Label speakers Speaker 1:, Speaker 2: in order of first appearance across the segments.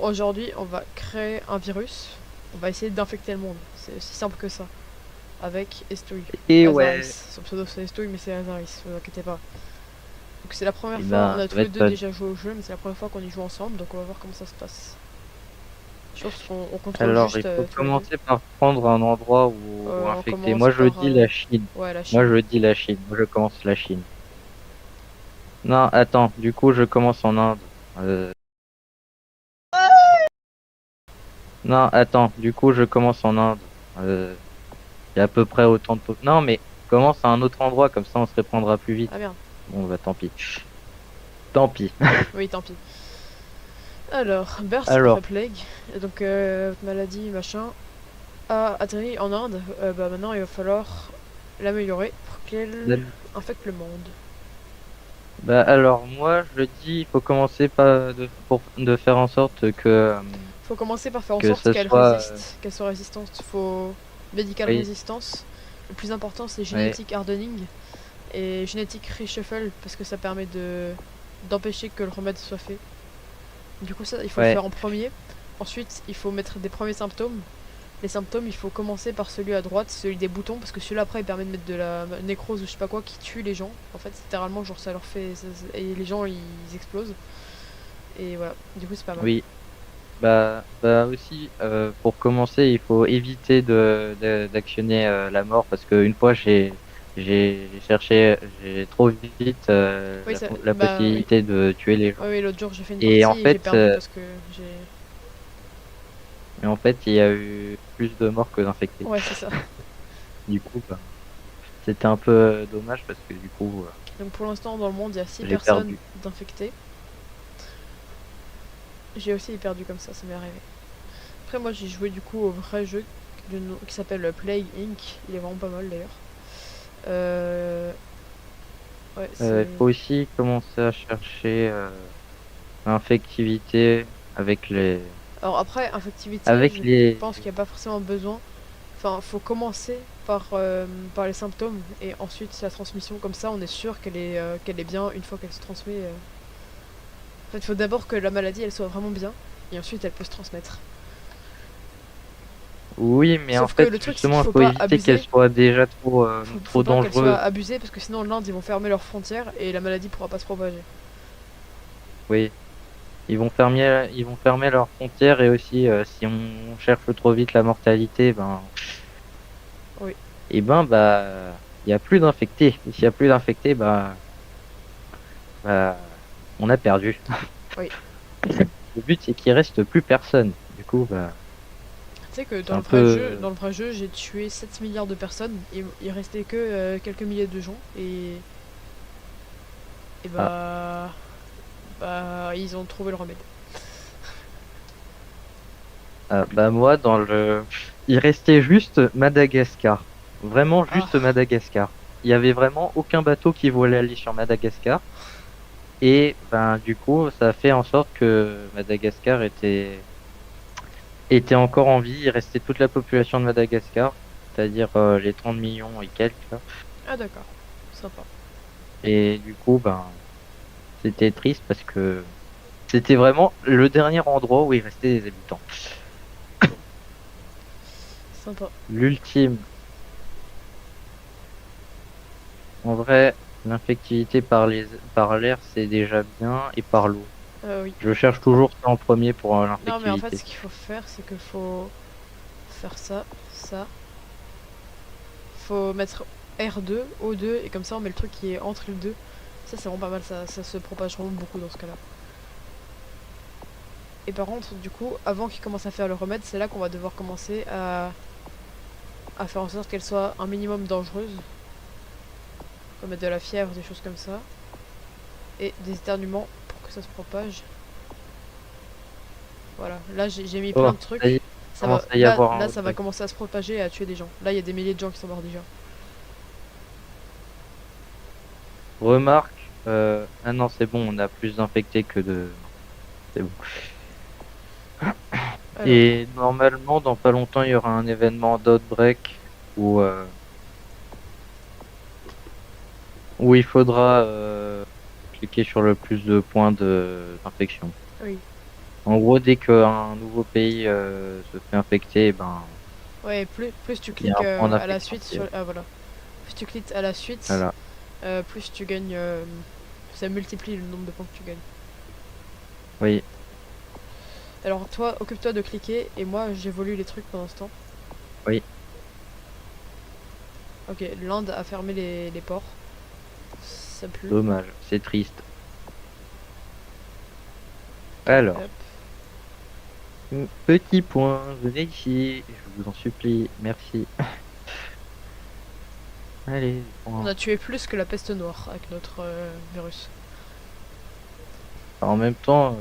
Speaker 1: Aujourd'hui, on va créer un virus. On va essayer d'infecter le monde. C'est aussi simple que ça. Avec Estouille.
Speaker 2: Et
Speaker 1: Azaris.
Speaker 2: ouais,
Speaker 1: Son pseudo c'est Estouille, mais c'est Azaris, vous inquiétez pas. Donc c'est la première
Speaker 2: et
Speaker 1: fois, on
Speaker 2: ben,
Speaker 1: a
Speaker 2: ça
Speaker 1: tous
Speaker 2: va
Speaker 1: les
Speaker 2: être
Speaker 1: deux
Speaker 2: fun.
Speaker 1: déjà joué au jeu, mais c'est la première fois qu'on y joue ensemble, donc on va voir comment ça se passe. Je pense qu'on contrôle
Speaker 2: Alors, il
Speaker 1: juste
Speaker 2: faut
Speaker 1: tous les deux.
Speaker 2: commencer par prendre un endroit où
Speaker 1: On
Speaker 2: infecter.
Speaker 1: commence
Speaker 2: Moi, je
Speaker 1: par...
Speaker 2: dis la Chine.
Speaker 1: ouais, la
Speaker 2: Moi,
Speaker 1: Chine.
Speaker 2: je dis la Chine. Moi, je commence la Chine. Non, attends. Du coup, je commence en Inde. Euh, Non, attends. Du coup, je commence en Inde. Euh, Il y a à peu près autant de... Non, mais commence à un autre endroit, comme ça, on se reprendra plus vite.
Speaker 1: Ah merde.
Speaker 2: Bon, bah, tant pis. Tant pis.
Speaker 1: Oui, tant pis. Alors, Burst
Speaker 2: Alors,
Speaker 1: après Plague. Et donc, maladie, machin, a atterri en Inde. Bah maintenant, il va falloir l'améliorer pour qu'elle infecte le monde.
Speaker 2: alors, moi, je dis, il faut commencer de faire en sorte
Speaker 1: Faut commencer par faire en
Speaker 2: que
Speaker 1: sorte
Speaker 2: ce
Speaker 1: qu'elle
Speaker 2: soit...
Speaker 1: résiste, qu'elle soit résistante. Faut médical
Speaker 2: oui,
Speaker 1: résistance. Le plus important, c'est
Speaker 2: ouais,
Speaker 1: génétique hardening et génétique reshuffle parce que ça permet de d'empêcher que le remède soit fait. Du coup, ça, il faut le
Speaker 2: ouais.
Speaker 1: faire en premier. Ensuite, il faut mettre des premiers symptômes. Les symptômes, il faut commencer par celui à droite, celui des boutons, parce que celui-là après il permet de mettre de la nécrose ou je sais pas quoi qui tue les gens. En fait, littéralement, genre ça leur fait. Et les gens ils explosent. Et voilà, du coup, c'est pas mal.
Speaker 2: Oui, bah aussi, pour commencer, il faut éviter d'actionner la mort parce qu'une fois j'ai cherché, j'ai trop vite
Speaker 1: Oui, ça.
Speaker 2: la
Speaker 1: Bah oui.
Speaker 2: possibilité de tuer les
Speaker 1: Oui,
Speaker 2: gens.
Speaker 1: oui, l'autre jour j'ai fait une
Speaker 2: Et
Speaker 1: partie
Speaker 2: en
Speaker 1: et j'ai
Speaker 2: fait,
Speaker 1: perdu parce que j'ai.
Speaker 2: il y a eu plus de morts que d'infectés.
Speaker 1: Ouais, c'est ça.
Speaker 2: Du coup, bah, c'était un peu dommage parce que du coup,
Speaker 1: Donc pour l'instant, dans le monde, il y a 6
Speaker 2: j'ai
Speaker 1: personnes
Speaker 2: perdu.
Speaker 1: d'infectées. J'ai aussi perdu comme ça m'est arrivé. Après, moi j'ai joué du coup au vrai jeu qui s'appelle Plague Inc. Il est vraiment pas mal d'ailleurs. Euh. Ouais,
Speaker 2: Il
Speaker 1: c'est.
Speaker 2: faut aussi commencer à chercher l'infectivité avec
Speaker 1: Alors après, infectivité,
Speaker 2: avec
Speaker 1: je
Speaker 2: les,
Speaker 1: pense qu'il n'y a pas forcément besoin. Enfin, faut commencer par les symptômes et ensuite la transmission. Comme ça, on est sûr qu'elle est bien une fois qu'elle se transmet. En fait, il faut d'abord que la maladie, elle soit vraiment bien et ensuite elle peut se transmettre.
Speaker 2: Oui, mais en
Speaker 1: Sauf que
Speaker 2: fait,
Speaker 1: le truc, c'est qu'il
Speaker 2: justement, il
Speaker 1: faut
Speaker 2: faut
Speaker 1: pas
Speaker 2: éviter qu'elle
Speaker 1: abuser.
Speaker 2: soit déjà
Speaker 1: Faut
Speaker 2: trop
Speaker 1: pas qu'elle soit
Speaker 2: dangereuse.
Speaker 1: abusée parce que sinon l'Inde, ils vont fermer leurs frontières et la maladie pourra pas se propager.
Speaker 2: Oui, ils vont fermer leurs frontières et aussi, si on cherche trop vite la mortalité,
Speaker 1: Oui,
Speaker 2: bah, il y a plus d'infectés. Et s'il y a plus d'infectés, bah, on a perdu.
Speaker 1: oui.
Speaker 2: Le but, c'est qu'il reste plus personne. Du coup, bah,
Speaker 1: Tu sais que
Speaker 2: c'est un peu,
Speaker 1: dans le vrai jeu, j'ai tué 7 milliards de personnes et il restait que quelques milliers de gens et
Speaker 2: ah,
Speaker 1: bah ils ont trouvé le remède.
Speaker 2: bah, moi, il restait juste Madagascar. Vraiment juste
Speaker 1: Ah,
Speaker 2: Madagascar. Il y avait vraiment aucun bateau qui voulait aller sur Madagascar. Et ben du coup, ça a fait en sorte que était encore en vie. Il restait toute la population de Madagascar, c'est-à-dire les 30 millions et quelques. Là.
Speaker 1: ah d'accord, sympa.
Speaker 2: Et du coup, ben c'était triste parce que c'était vraiment le dernier endroit où il restait des habitants.
Speaker 1: Sympa.
Speaker 2: L'ultime. En vrai, l'infectivité par l'air, c'est déjà bien et par l'eau.
Speaker 1: Oui.
Speaker 2: Je cherche toujours ça en premier pour
Speaker 1: Non mais en fait
Speaker 2: l'infectivité.
Speaker 1: ce qu'il faut faire c'est qu'il faut faire ça, ça. Faut mettre R2, O2 et comme ça on met le truc qui est entre les deux. Ça c'est vraiment pas mal, ça se propage vraiment beaucoup dans ce cas-là. Et par contre du coup avant qu'il commence à faire le remède c'est là qu'on va devoir commencer à faire en sorte qu'elle soit un minimum dangereuse. On va mettre de la fièvre, des choses comme ça. Et des éternuements pour que ça se propage. Voilà, là j'ai mis plein
Speaker 2: Oh,
Speaker 1: de
Speaker 2: ça y est,
Speaker 1: trucs.
Speaker 2: il commence à y avoir un
Speaker 1: Là ça va
Speaker 2: outbreak.
Speaker 1: commencer à se propager et à tuer des gens. Là il y a des milliers de gens qui sont morts déjà.
Speaker 2: Remarque, ah non, c'est bon, on a plus d'infectés que de. Non, c'est bon.
Speaker 1: Alors,
Speaker 2: Et normalement, dans pas longtemps, il y aura un événement d'outbreak où où il faudra cliquer sur le plus de points d'infection.
Speaker 1: Oui.
Speaker 2: En gros, dès qu'un nouveau pays se fait infecter, eh ben,
Speaker 1: Ouais, plus tu
Speaker 2: il y a
Speaker 1: cliques
Speaker 2: un point
Speaker 1: à la
Speaker 2: d'infection
Speaker 1: suite
Speaker 2: qui
Speaker 1: sur... Ah voilà. Plus tu cliques à la suite,
Speaker 2: voilà.
Speaker 1: plus tu gagnes... ça multiplie le nombre de points que tu gagnes.
Speaker 2: Oui,
Speaker 1: Alors toi, occupe-toi de cliquer, et moi, j'évolue les trucs pendant ce temps.
Speaker 2: oui,
Speaker 1: Ok, l'Inde a fermé les ports. Ça pue.
Speaker 2: dommage, c'est triste.
Speaker 1: Ok,
Speaker 2: Alors,
Speaker 1: hop.
Speaker 2: petit point, venez ici, je vous en supplie, merci. Allez,
Speaker 1: On
Speaker 2: point.
Speaker 1: a tué plus que la peste noire avec notre virus.
Speaker 2: En même temps,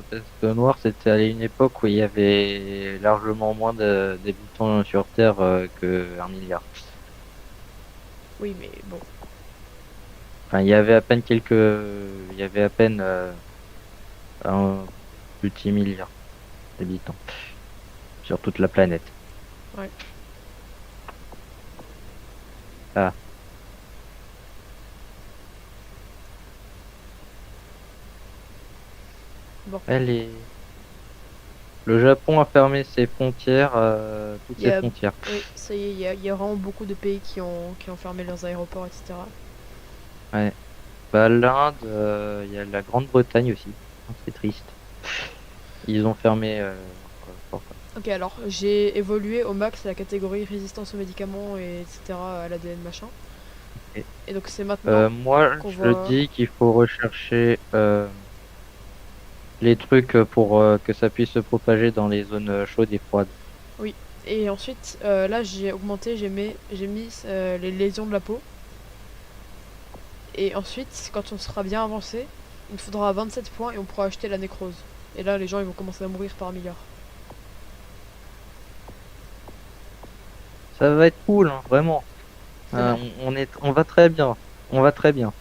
Speaker 2: Peste Noire, c'était à une époque où il y avait largement moins d'habitants sur Terre que 1 milliard.
Speaker 1: Oui, mais bon.
Speaker 2: Enfin, il y avait à peine il y avait à peine un petit milliard d'habitants sur toute la planète.
Speaker 1: Ouais.
Speaker 2: Ah,
Speaker 1: Bon.
Speaker 2: allez. Le Japon a fermé ses frontières, toutes
Speaker 1: Il y
Speaker 2: ses
Speaker 1: a...
Speaker 2: frontières.
Speaker 1: Oui, ça y est, il y a vraiment beaucoup de pays qui ont fermé leurs aéroports, etc.
Speaker 2: Ouais. Bah, l'Inde, il y a la Grande-Bretagne aussi. C'est triste. Ils ont fermé.
Speaker 1: Ok, alors j'ai évolué au max la catégorie résistance aux médicaments, et etc. à l'ADN machin.
Speaker 2: Et,
Speaker 1: Et donc c'est maintenant
Speaker 2: moi,
Speaker 1: qu'on
Speaker 2: je
Speaker 1: voit...
Speaker 2: dis qu'il faut rechercher les trucs pour que ça puisse se propager dans les zones chaudes et froides.
Speaker 1: Oui. Et ensuite, là j'ai augmenté, j'ai mis les lésions de la peau. Et ensuite, quand on sera bien avancé, il nous faudra 27 points et on pourra acheter la nécrose. Et là, les gens ils vont commencer à mourir par milliards.
Speaker 2: Ça va être cool, hein, vraiment. On va très bien. On va très bien.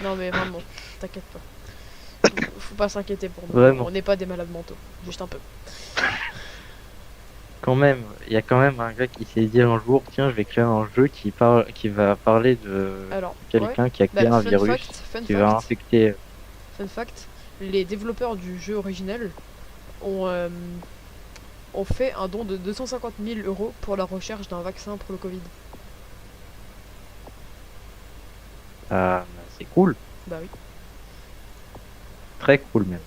Speaker 1: Non mais vraiment, t'inquiète pas. Faut pas s'inquiéter pour nous.
Speaker 2: Vraiment.
Speaker 1: On n'est pas des malades mentaux, juste un peu.
Speaker 2: Quand même, il y a quand même un gars qui s'est dit un jour, tiens, je vais créer un jeu qui va parler de
Speaker 1: Alors, ouais.
Speaker 2: quelqu'un qui a créé
Speaker 1: Bah,
Speaker 2: un virus
Speaker 1: fun
Speaker 2: qui va
Speaker 1: fact,
Speaker 2: infecter.
Speaker 1: fun fact, les développeurs du jeu originel ont, euh, ont fait un don de 250 000 euros pour la recherche d'un vaccin pour le Covid.
Speaker 2: C'est cool,
Speaker 1: Bah oui.
Speaker 2: très cool même.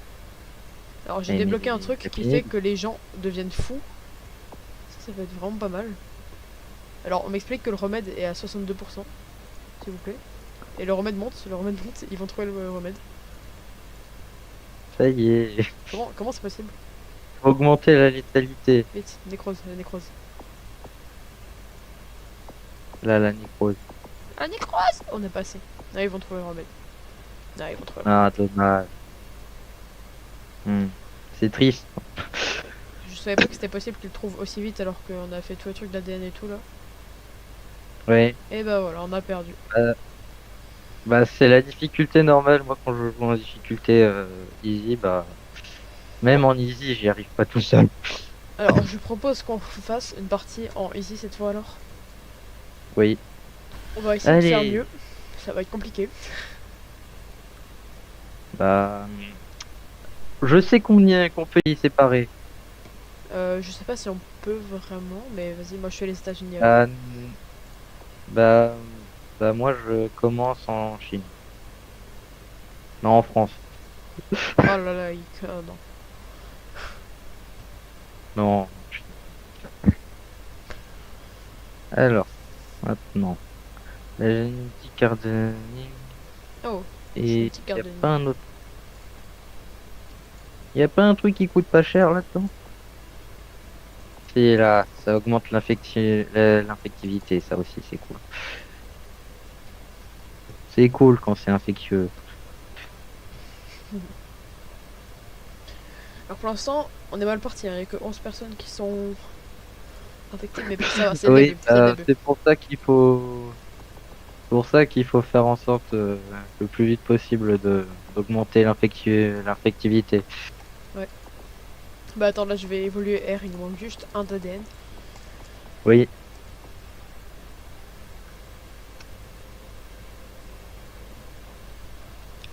Speaker 1: Alors j'ai
Speaker 2: Mais
Speaker 1: débloqué un truc
Speaker 2: c'est
Speaker 1: qui fait
Speaker 2: pénible.
Speaker 1: que les gens deviennent fous. Ça va être vraiment pas mal. Alors on m'explique que le remède est à 62%, s'il vous plaît. Et le remède monte, ils vont trouver le remède.
Speaker 2: Ça y est,
Speaker 1: Comment c'est possible?
Speaker 2: faut augmenter la létalité.
Speaker 1: Vite, nécrose, la nécrose.
Speaker 2: Là, la nécrose.
Speaker 1: La nécrose! On a pas assez. Ah, ils vont trouver le remède. Ah, ils vont trouver le remède.
Speaker 2: Ah, dommage. Hmm. C'est triste.
Speaker 1: Je savais pas que c'était possible qu'ils le trouvent aussi vite alors qu'on a fait tout le truc d'ADN et tout là.
Speaker 2: Ouais.
Speaker 1: Et bah voilà, on a perdu.
Speaker 2: Euh, Bah, c'est la difficulté normale. Moi, quand je joue en difficulté easy, bah,
Speaker 1: Bon,
Speaker 2: même en easy, j'y arrive pas tout seul.
Speaker 1: alors je propose qu'on fasse une partie en easy cette fois alors.
Speaker 2: Oui.
Speaker 1: On va essayer de faire
Speaker 2: Allez.
Speaker 1: mieux. Ça va être compliqué.
Speaker 2: Bah, je sais qu'on peut y séparer.
Speaker 1: Je sais pas si on peut vraiment, mais vas-y, moi je suis les États-Unis alors.
Speaker 2: Bah, bah, bah, moi, je commence en Chine. Non, en France.
Speaker 1: Oh là là, non.
Speaker 2: Non. Alors, maintenant, la génétique gardening
Speaker 1: Oh,
Speaker 2: et
Speaker 1: génétique
Speaker 2: y a
Speaker 1: gardening.
Speaker 2: pas un autre. Y a pas un truc qui coûte pas cher là-dedans? C'est là, ça augmente l'infectivité, ça aussi, c'est cool. C'est cool quand c'est infectieux.
Speaker 1: Alors pour l'instant, on est mal parti, hein. Il y a que 11 personnes qui sont infectées, mais ça va, c'est le
Speaker 2: Oui,
Speaker 1: début, c'est le début.
Speaker 2: c'est pour ça qu'il faut faire en sorte le plus vite possible d'augmenter l'infectivité.
Speaker 1: Ouais. Bah attends, là je vais évoluer R, il nous manque juste un d'ADN.
Speaker 2: Oui,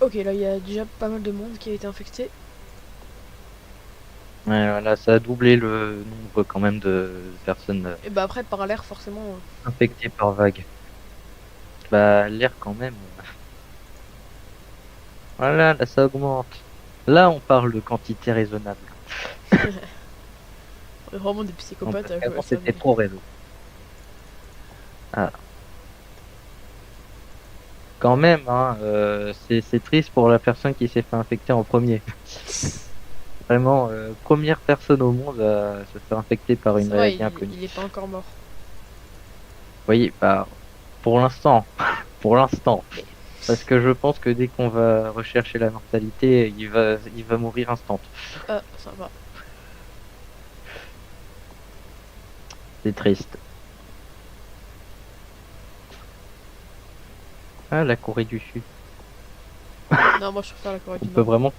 Speaker 1: Ok, là il y a déjà pas mal de monde qui a été infecté.
Speaker 2: Ouais, voilà, ça a doublé le nombre quand même de personnes
Speaker 1: Et bah après, par l'air, forcément.
Speaker 2: infectées par vague. Bah, l'air quand même. Voilà, là, ça augmente. Là, on parle de quantité raisonnable.
Speaker 1: On est vraiment des
Speaker 2: Non,
Speaker 1: psychopathes
Speaker 2: parce
Speaker 1: à jouer à
Speaker 2: qu'avant,
Speaker 1: ça,
Speaker 2: c'était
Speaker 1: mais.
Speaker 2: trop raisonnable. Ah, quand même, hein, c'est triste pour la personne qui s'est fait infecter en premier. Vraiment, première personne au monde à se faire infecter par une
Speaker 1: Ça va,
Speaker 2: maladie inconnue.
Speaker 1: il est pas encore mort.
Speaker 2: Oui, bah, pour l'instant, pour l'instant. Parce que je pense que dès qu'on va rechercher la mortalité, il va mourir instant.
Speaker 1: Ah, ça va.
Speaker 2: C'est triste. Ah, la Corée du Sud.
Speaker 1: Non, moi je préfère la Corée
Speaker 2: On
Speaker 1: du
Speaker 2: peut
Speaker 1: Nord.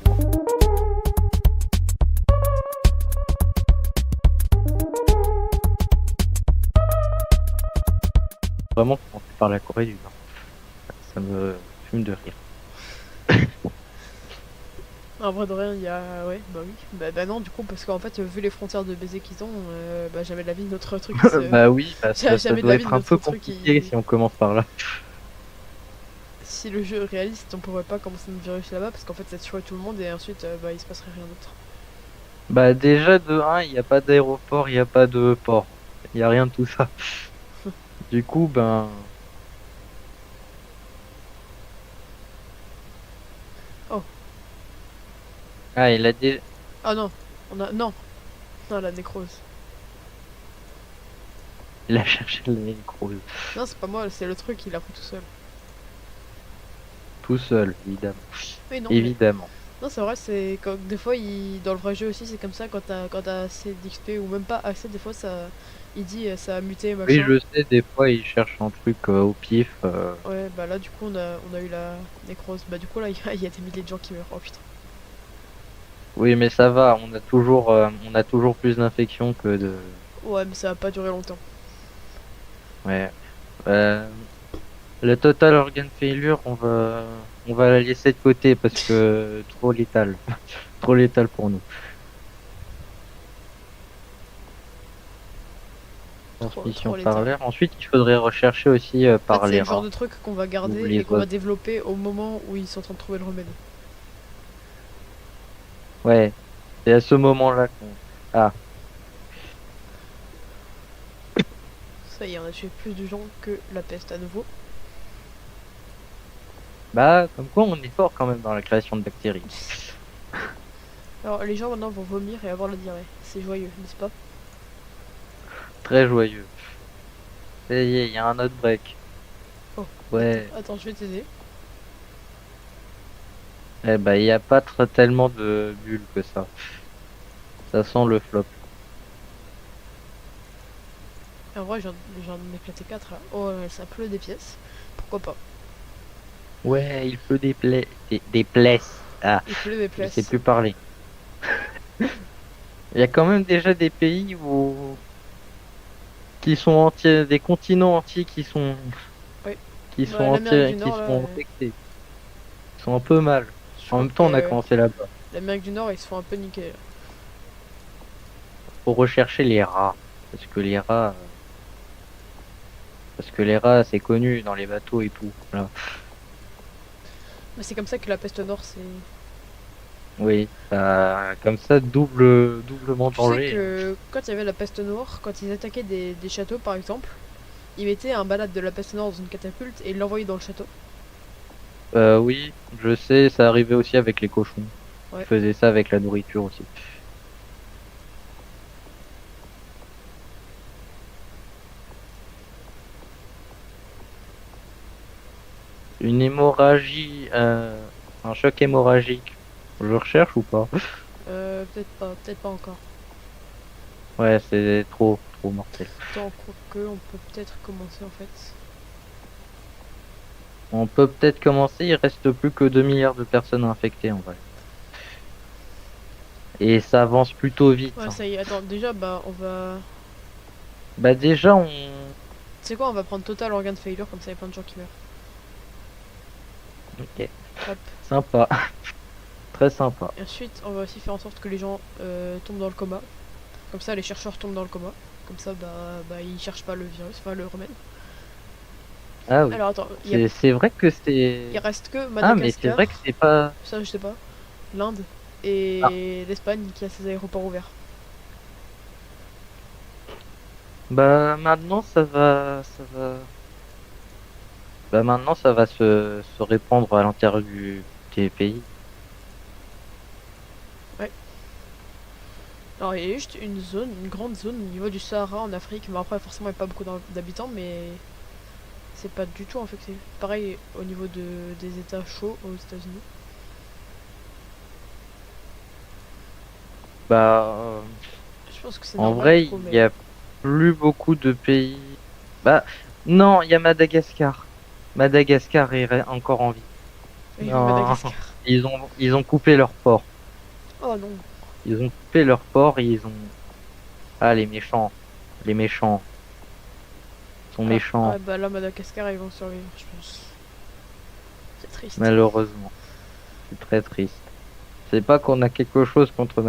Speaker 2: vraiment commencer par la Corée du Nord. Ça me fume de rire.
Speaker 1: En vrai de rien, il y a. Ouais, bah oui. Bah non, du coup, parce qu'en fait, vu les frontières de baiser qu'ils ont, bah jamais de la vie notre truc il se.
Speaker 2: Bah oui, bah ça
Speaker 1: Jamais de
Speaker 2: doit
Speaker 1: la vie
Speaker 2: être un peu
Speaker 1: notre truc
Speaker 2: compliqué
Speaker 1: il.
Speaker 2: si on commence par là.
Speaker 1: Si le jeu est réaliste, on pourrait pas commencer notre virus là-bas parce qu'en fait ça tuerait tout le monde et ensuite bah il se passerait rien d'autre.
Speaker 2: Bah déjà de un, il n'y a pas d'aéroport, il n'y a pas de port. Il n'y a rien de tout ça. Du coup, ben...
Speaker 1: Oh,
Speaker 2: Ah, il a dé...
Speaker 1: ah non, on a. Non, non, la nécrose.
Speaker 2: Il a cherché le nécrose.
Speaker 1: Non, c'est pas moi, c'est le truc, il a pris tout seul.
Speaker 2: Tout seul, évidemment.
Speaker 1: Oui, non, mais.
Speaker 2: Évidemment.
Speaker 1: Non, c'est vrai, c'est. Des fois, dans le vrai jeu aussi, c'est comme ça quand t'as assez d'XP ou même pas assez, des fois ça. Il dit ça a muté,
Speaker 2: Oui,
Speaker 1: machin.
Speaker 2: je sais, des fois, il cherche un truc au pif.
Speaker 1: Ouais, bah là, du coup, on a eu la nécrose. Bah, du coup, là, il y a des milliers de gens qui meurent. Oh putain.
Speaker 2: Oui, mais ça va, on a toujours plus d'infections que de...
Speaker 1: Ouais, mais ça va pas durer longtemps.
Speaker 2: Ouais. Euh, le total organ failure, on va la laisser de côté parce que trop létal. Trop létal pour nous. Transmission
Speaker 1: Trop
Speaker 2: par
Speaker 1: létal.
Speaker 2: l'air. Ensuite, il faudrait rechercher aussi
Speaker 1: En fait,
Speaker 2: par
Speaker 1: c'est
Speaker 2: les
Speaker 1: le genre
Speaker 2: rats
Speaker 1: de truc qu'on va
Speaker 2: ou
Speaker 1: garder
Speaker 2: les
Speaker 1: et qu'on va
Speaker 2: oiseaux.
Speaker 1: développer au moment où ils sont en train de trouver le remède.
Speaker 2: Ouais, c'est à ce moment-là qu'on... Ah,
Speaker 1: Ça y est, on a tué plus de gens que la peste à nouveau.
Speaker 2: bah, comme quoi on est fort quand même dans la création de bactéries.
Speaker 1: Alors, les gens maintenant vont vomir et avoir la diarrhée. C'est joyeux, n'est-ce pas?
Speaker 2: Très joyeux. Ça y est, il y a un autre break.
Speaker 1: Oh,
Speaker 2: Ouais.
Speaker 1: attends, je vais t'aider.
Speaker 2: Eh bah, il n'y a pas tellement de bulles que ça. Ça sent le flop.
Speaker 1: Et en vrai, j'en ai éclaté 4 là. Oh, ça pleut des pièces. Pourquoi pas?
Speaker 2: Ouais, il pleut des plaies. Ah,
Speaker 1: Il pleut des
Speaker 2: je sais
Speaker 1: pièces.
Speaker 2: plus parler. Il y a quand même déjà des pays qui sont entiers, des continents entiers
Speaker 1: Oui.
Speaker 2: qui sont
Speaker 1: Bah, l'Amérique
Speaker 2: entiers,
Speaker 1: du
Speaker 2: qui
Speaker 1: Nord, là,
Speaker 2: sont infectés. Ils sont un peu mal.
Speaker 1: je
Speaker 2: En
Speaker 1: crois
Speaker 2: même temps, on a
Speaker 1: que
Speaker 2: commencé là-bas.
Speaker 1: l'Amérique du Nord, ils se font un peu niquer là.
Speaker 2: Faut rechercher les rats. Parce que les rats, c'est connu dans les bateaux et tout. Voilà.
Speaker 1: Mais c'est comme ça que la peste nord, c'est.
Speaker 2: Oui, bah, comme ça, doublement
Speaker 1: Tu sais
Speaker 2: danger, hein.
Speaker 1: que quand il y avait la peste noire, quand ils attaquaient des châteaux par exemple, ils mettaient un malade de la peste noire dans une catapulte et ils l'envoyaient dans le château.
Speaker 2: Oui, je sais, ça arrivait aussi avec les cochons. Ils
Speaker 1: Ouais.
Speaker 2: faisaient ça avec la nourriture aussi. Une hémorragie, un choc hémorragique. Je recherche ou pas?
Speaker 1: Peut-être pas encore.
Speaker 2: Ouais, c'est trop mortel.
Speaker 1: Tant que on peut peut-être commencer en fait.
Speaker 2: On peut peut-être commencer, il reste plus que 2 milliards de personnes infectées en vrai. Et ça avance plutôt vite,
Speaker 1: Ouais,
Speaker 2: hein.
Speaker 1: ça y est, attends, déjà, bah, on va.
Speaker 2: Bah déjà,
Speaker 1: Tu sais quoi, on va prendre Total Organ Failure, comme ça, il y a plein de gens qui meurent.
Speaker 2: Ok.
Speaker 1: Hop.
Speaker 2: Sympa. Très sympa.
Speaker 1: Et ensuite, on va aussi faire en sorte que les gens tombent dans le coma. Comme ça, les chercheurs tombent dans le coma. Comme ça, ils cherchent pas le virus, enfin le remède.
Speaker 2: Ah oui.
Speaker 1: Alors attends,
Speaker 2: C'est vrai que
Speaker 1: il reste que
Speaker 2: Ah, mais c'est
Speaker 1: Madagascar,
Speaker 2: vrai que c'est pas...
Speaker 1: ça je sais pas, l'Inde
Speaker 2: Ah,
Speaker 1: et l'Espagne qui a ses aéroports ouverts.
Speaker 2: bah maintenant Bah maintenant ça va se répandre à l'intérieur des pays.
Speaker 1: Ouais. Alors il y a juste une grande zone au niveau du Sahara en Afrique. Mais après forcément il n'y a pas beaucoup d'habitants, mais c'est pas du tout infecté. Pareil au niveau des États chauds aux États-Unis.
Speaker 2: Bah
Speaker 1: Je pense que c'est
Speaker 2: en
Speaker 1: normal
Speaker 2: vrai,
Speaker 1: du coup,
Speaker 2: il y
Speaker 1: mais
Speaker 2: a plus beaucoup de pays. Bah non, il y a Madagascar. Madagascar est encore en vie.
Speaker 1: oui,
Speaker 2: Non,
Speaker 1: Madagascar.
Speaker 2: ils ont coupé leur port.
Speaker 1: Oh non.
Speaker 2: Ils ont coupé leur port et ils ont... Ah, les méchants, ils sont
Speaker 1: Ah, ouais,
Speaker 2: méchants,
Speaker 1: bah là Madagascar ils vont survivre, je pense. C'est triste.
Speaker 2: malheureusement. C'est très triste. C'est pas qu'on a quelque chose contre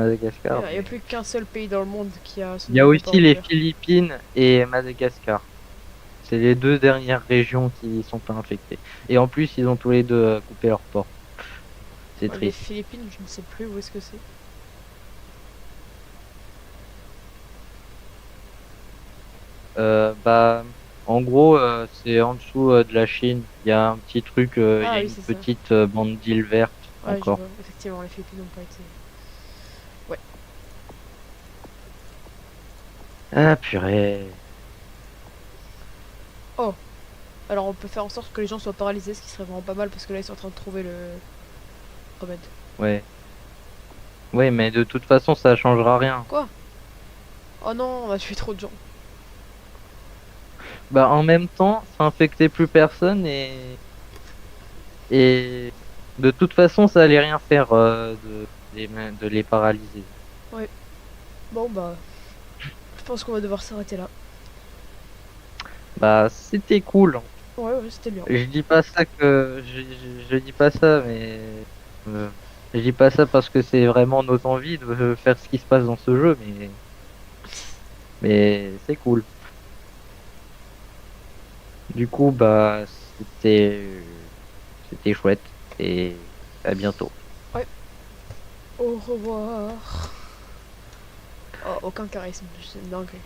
Speaker 1: Il
Speaker 2: Madagascar,
Speaker 1: n'y a
Speaker 2: mais
Speaker 1: plus qu'un seul pays dans le monde qui a son
Speaker 2: il y a aussi
Speaker 1: aéroport
Speaker 2: les
Speaker 1: ouvert.
Speaker 2: Philippines et Madagascar. C'est les deux dernières régions qui sont pas infectées. Et en plus, ils ont tous les deux coupé leur port. C'est
Speaker 1: Les
Speaker 2: triste.
Speaker 1: Philippines, je ne sais plus où est-ce que c'est.
Speaker 2: Bah, en gros, c'est en dessous de la Chine. Il y a un petit truc, il y
Speaker 1: Ah
Speaker 2: a
Speaker 1: oui,
Speaker 2: une
Speaker 1: c'est ça.
Speaker 2: petite bande d'îles vertes
Speaker 1: Ouais, je
Speaker 2: encore.
Speaker 1: vois. Effectivement, les Philippines n'ont pas été. Ouais.
Speaker 2: Ah purée.
Speaker 1: Oh, alors on peut faire en sorte que les gens soient paralysés, ce qui serait vraiment pas mal parce que là ils sont en train de trouver le remède.
Speaker 2: Ouais. Ouais, mais de toute façon, ça changera rien.
Speaker 1: Quoi? Oh non, on a tué trop de gens.
Speaker 2: Bah, en même temps, ça infectait plus personne et de toute façon, ça allait rien faire de les paralyser.
Speaker 1: Ouais. Bon bah, je pense qu'on va devoir s'arrêter là.
Speaker 2: Bah, c'était cool.
Speaker 1: Ouais, ouais, c'était bien.
Speaker 2: Je dis pas ça que je dis pas ça, mais euh, je dis pas ça parce que c'est vraiment nos envies de faire ce qui se passe dans ce jeu, mais c'est cool. Du coup, bah, c'était chouette et à bientôt.
Speaker 1: Ouais. Au revoir. Oh, aucun charisme, c'est une dinguerie.